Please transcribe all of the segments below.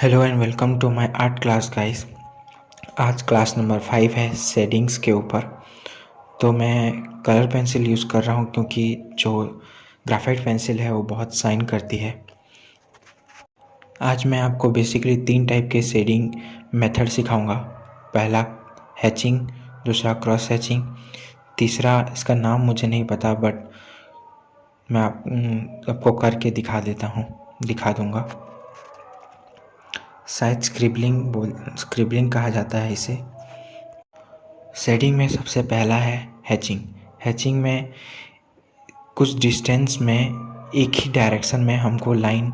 Hello and welcome to my art class guys. आज class number 5 है shadings के ऊपर। तो मैं कलर पेंसिल यूज़ कर रहा हूँ क्योंकि जो ग्राफाइट पेंसिल है वो बहुत शाइन करती है। आज मैं आपको बेसिकली 3 टाइप के शेडिंग मेथड सिखाऊंगा। पहला हैचिंग, दूसरा क्रॉस हैचिंग, तीसरा इसका नाम मुझे नहीं पता बट मैं आपको करके दिखा दूंगा। शायद स्क्रिबलिंग कहा जाता है इसे। शेडिंग में सबसे पहला है हैचिंग। हैचिंग में कुछ डिस्टेंस में एक ही डायरेक्शन में हमको लाइन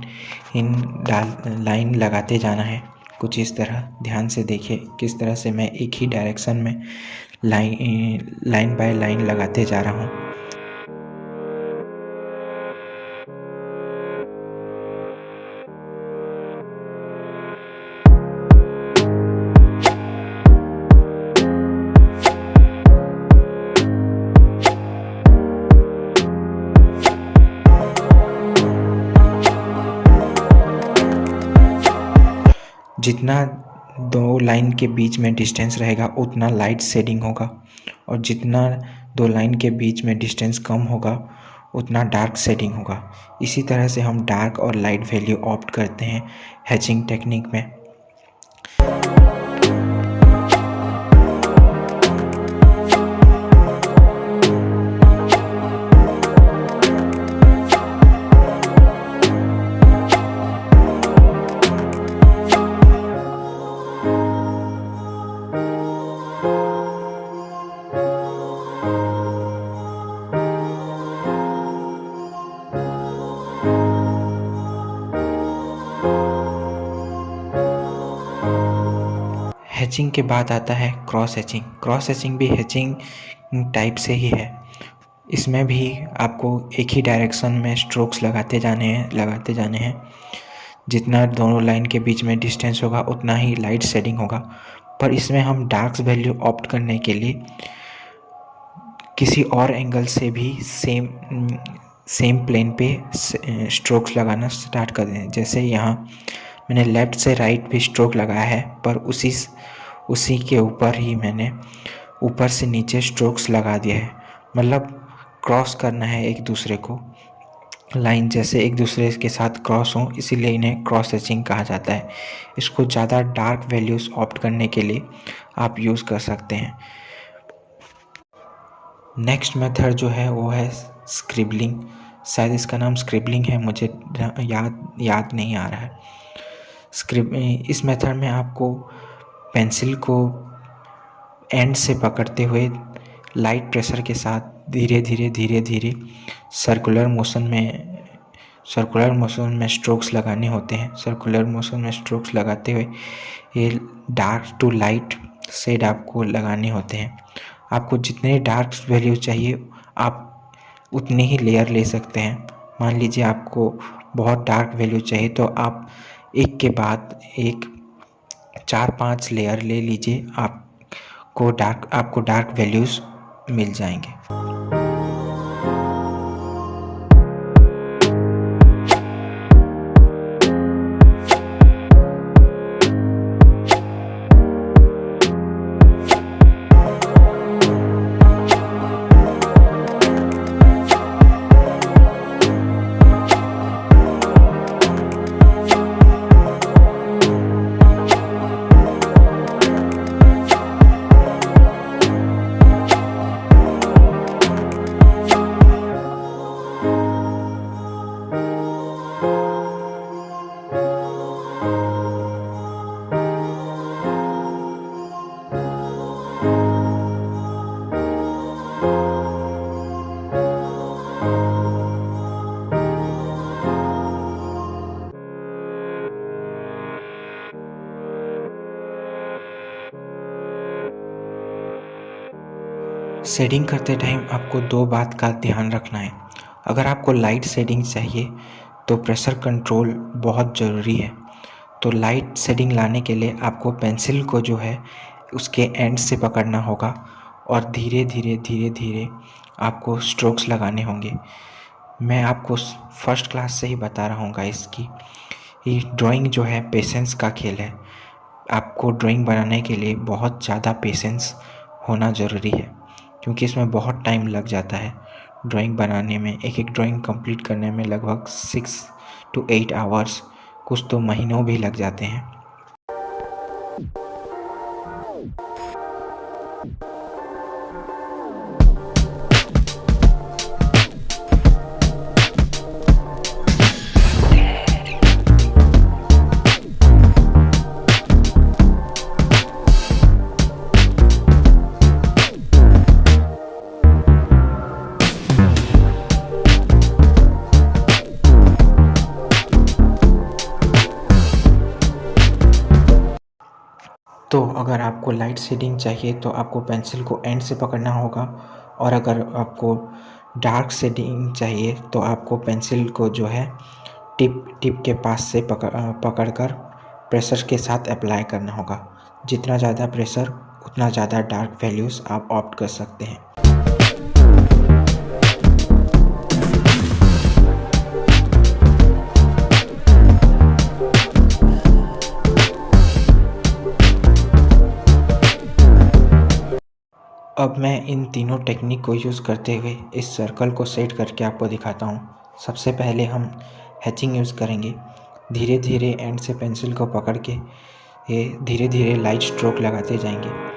लगाते जाना है। कुछ इस तरह ध्यान से देखिए किस तरह से मैं एक ही डायरेक्शन में लाइन बाय लाइन लगाते जा रहा हूँ। जितना दो लाइन के बीच में डिस्टेंस रहेगा उतना लाइट शेडिंग होगा, और जितना दो लाइन के बीच में डिस्टेंस कम होगा उतना डार्क शेडिंग होगा। इसी तरह से हम डार्क और लाइट वैल्यू ऑप्ट करते हैं हैचिंग टेक्निक में। हैचिंग के बाद आता है क्रॉस हैचिंग। क्रॉस हैचिंग भी हैचिंग टाइप से ही है। इसमें भी आपको एक ही डायरेक्शन में स्ट्रोक्स लगाते जाने हैं। जितना दोनों लाइन के बीच में डिस्टेंस होगा उतना ही लाइट शेडिंग होगा। पर इसमें हम डार्क वैल्यू ऑप्ट करने के लिए किसी और एंगल से भी सेम प्लेन पे स्ट्रोक्स लगाना स्टार्ट कर दें। जैसे यहाँ मैंने लेफ़्ट से राइट भी स्ट्रोक लगाया है, पर उसी के ऊपर ही मैंने ऊपर से नीचे स्ट्रोक्स लगा दिया है। मतलब क्रॉस करना है एक दूसरे को, लाइन जैसे एक दूसरे के साथ क्रॉस हो, इसीलिए इन्हें क्रॉस हैचिंग कहा जाता है। इसको ज़्यादा डार्क वैल्यूज़ ऑप्ट करने के लिए आप यूज़ कर सकते हैं। नेक्स्ट मेथड जो है वो है स्क्रिबलिंग। शायद इसका नाम स्क्रिबलिंग है, मुझे याद नहीं आ रहा है। इस मेथड में आपको पेंसिल को एंड से पकड़ते हुए लाइट प्रेशर के साथ धीरे धीरे सर्कुलर मोशन में स्ट्रोक्स लगाने होते हैं। सर्कुलर मोशन में स्ट्रोक्स लगाते हुए ये डार्क टू लाइट शेड आपको लगाने होते हैं। आपको जितने डार्क वैल्यू चाहिए आप उतने ही लेयर ले सकते हैं। मान लीजिए आपको बहुत डार्क वैल्यू चाहिए तो आप एक के बाद एक 4-5 लेयर ले लीजिए, आपको डार्क वैल्यूज़ मिल जाएंगे। शेडिंग करते टाइम आपको 2 बात का ध्यान रखना है। अगर आपको लाइट शेडिंग चाहिए तो प्रेशर कंट्रोल बहुत ज़रूरी है। तो लाइट शेडिंग लाने के लिए आपको पेंसिल को जो है उसके एंड से पकड़ना होगा और धीरे धीरे आपको स्ट्रोक्स लगाने होंगे। मैं आपको फर्स्ट क्लास से ही बता रहा हूँ गाइस कि ये ड्राइंग जो है पेशेंस का खेल है। आपको ड्राइंग बनाने के लिए बहुत ज़्यादा पेशेंस होना ज़रूरी है, क्योंकि इसमें बहुत टाइम लग जाता है ड्राइंग बनाने में। एक एक ड्राइंग कंप्लीट करने में लगभग 6 to 8 आवर्स, कुछ तो महीनों भी लग जाते हैं। तो अगर आपको लाइट शेडिंग चाहिए तो आपको पेंसिल को एंड से पकड़ना होगा, और अगर आपको डार्क शेडिंग चाहिए तो आपको पेंसिल को जो है टिप के पास से पकड़कर प्रेशर के साथ अप्लाई करना होगा। जितना ज़्यादा प्रेशर उतना ज़्यादा डार्क वैल्यूज़ आप ऑप्ट कर सकते हैं। अब मैं इन तीनों टेक्निक को यूज़ करते हुए इस सर्कल को सेट करके आपको दिखाता हूँ। सबसे पहले हम हैचिंग यूज़ करेंगे। धीरे धीरे एंड से पेंसिल को पकड़ के ये धीरे धीरे लाइट स्ट्रोक लगाते जाएंगे।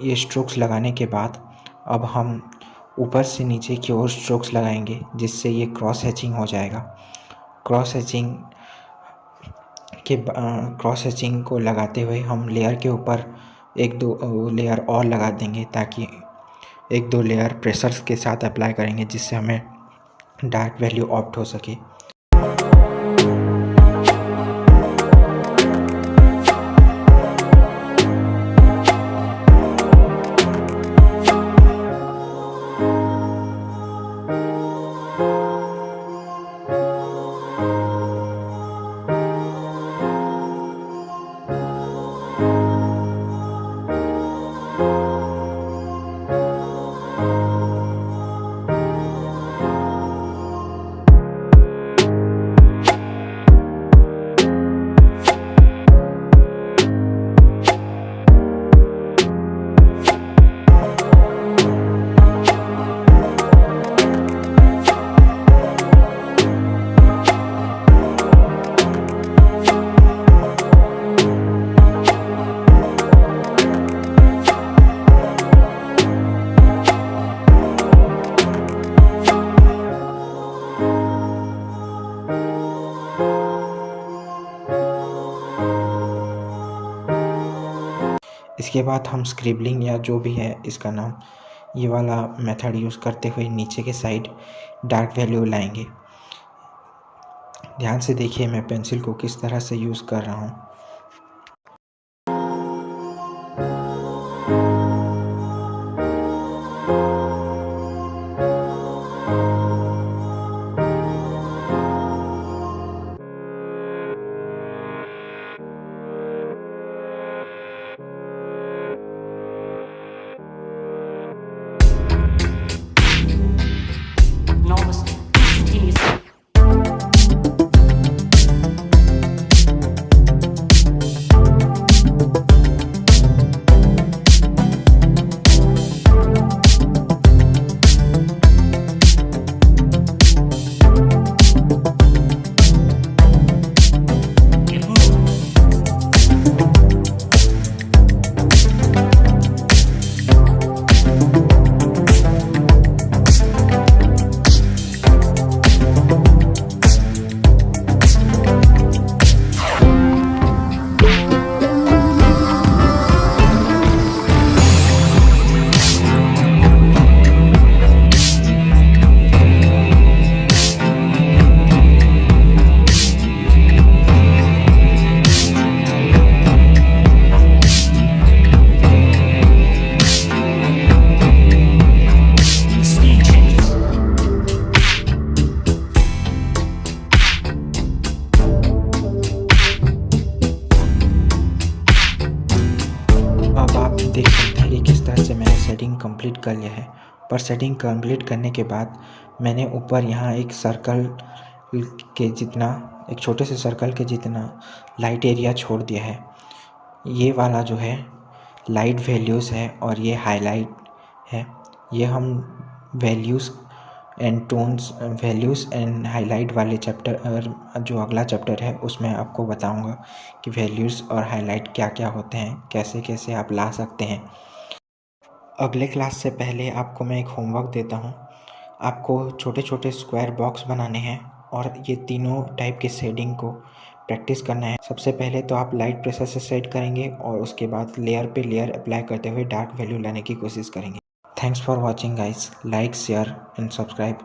ये स्ट्रोक्स लगाने के बाद अब हम ऊपर से नीचे की ओर स्ट्रोक्स लगाएंगे, जिससे ये क्रॉस हैचिंग हो जाएगा। क्रॉस हैचिंग को लगाते हुए हम लेयर के ऊपर 1-2 लेयर और लगा देंगे, ताकि 1-2 लेयर प्रेशर्स के साथ अप्लाई करेंगे, जिससे हमें डार्क वैल्यू ऑप्ट हो सके। इसके बाद हम स्क्रिबलिंग या जो भी है इसका नाम, ये वाला मेथड यूज़ करते हुए नीचे के साइड डार्क वैल्यू लाएंगे। ध्यान से देखिए मैं पेंसिल को किस तरह से यूज़ कर रहा हूँ। देख सकते हैं कि किस तरह से मैंने सेटिंग कंप्लीट कर लिया है। पर सेटिंग कंप्लीट करने के बाद मैंने ऊपर यहाँ एक सर्कल के जितना, एक छोटे से सर्कल के जितना लाइट एरिया छोड़ दिया है। ये वाला जो है लाइट वैल्यूज़ है और ये हाईलाइट है। ये हम वैल्यूज़ एंड हाईलाइट वाले चैप्टर, जो अगला चैप्टर है उसमें आपको बताऊंगा कि वैल्यूज़ और हाईलाइट क्या क्या होते हैं, कैसे कैसे आप ला सकते हैं। अगले क्लास से पहले आपको मैं एक होमवर्क देता हूँ। आपको छोटे छोटे स्क्वायर बॉक्स बनाने हैं और ये तीनों टाइप के शेडिंग को प्रैक्टिस करना है। सबसे पहले तो आप लाइट प्रेशर से सेट करेंगे और उसके बाद लेयर पे लेयर अप्लाई करते हुए डार्क वैल्यू लाने की कोशिश करेंगे। Thanks for watching guys. Like, share and subscribe.